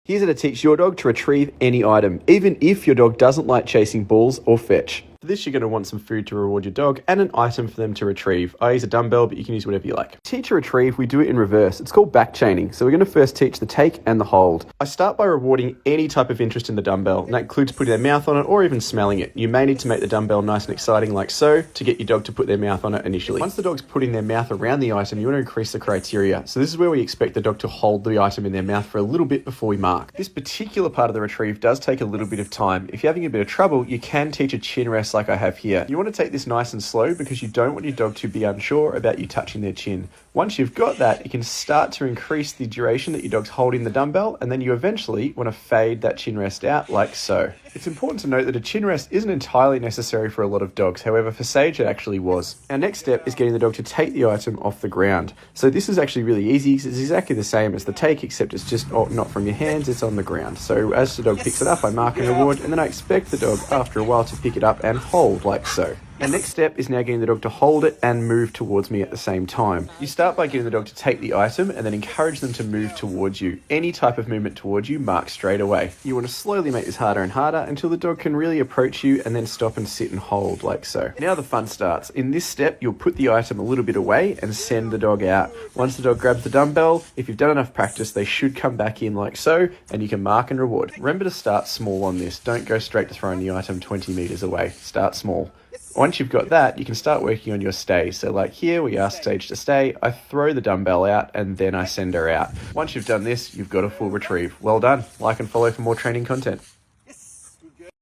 Here's how to teach your dog to retrieve any item, even if your dog doesn't like chasing balls or fetch. For this, you're going to want some food to reward your dog and an item for them to retrieve. I use a dumbbell, but you can use whatever you like. To teach a retrieve, we do it in reverse. It's called back chaining. So we're going to first teach the take and the hold. I start by rewarding any type of interest in the dumbbell, and that includes putting their mouth on it or even smelling it. You may need to make the dumbbell nice and exciting like so to get your dog to put their mouth on it initially. Once the dog's putting their mouth around the item, you want to increase the criteria. So this is where we expect the dog to hold the item in their mouth for a little bit before we mark. This particular part of the retrieve does take a little bit of time. If you're having a bit of trouble, you can teach a chin rest like I have here. You want to take this nice and slow because you don't want your dog to be unsure about you touching their chin. Once you've got that, you can start to increase the duration that your dog's holding the dumbbell, and then you eventually want to fade that chin rest out like so. It's important to note that a chin rest isn't entirely necessary for a lot of dogs. However, for Sage, it actually was. Our next step is getting the dog to take the item off the ground. So this is actually really easy. It's exactly the same as the take, except it's just not from your hands, it's on the ground. So as the dog picks it up, I mark and reward, and then I expect the dog after a while to pick it up and hold like so. Our next step is now getting the dog to hold it and move towards me at the same time. You start by getting the dog to take the item and then encourage them to move towards you. Any type of movement towards you, mark straight away. You want to slowly make this harder and harder until the dog can really approach you and then stop and sit and hold like so. Now the fun starts. In this step, you'll put the item a little bit away and send the dog out. Once the dog grabs the dumbbell, if you've done enough practice, they should come back in like so, and you can mark and reward. Remember to start small on this. Don't go straight to throwing the item 20 meters away. Start small. Once you've got that, you can start working on your stay. So like here, we ask Sage to stay, I throw the dumbbell out, and then I send her out. Once you've done this, you've got a full retrieve. Well done. Like and follow for more training content.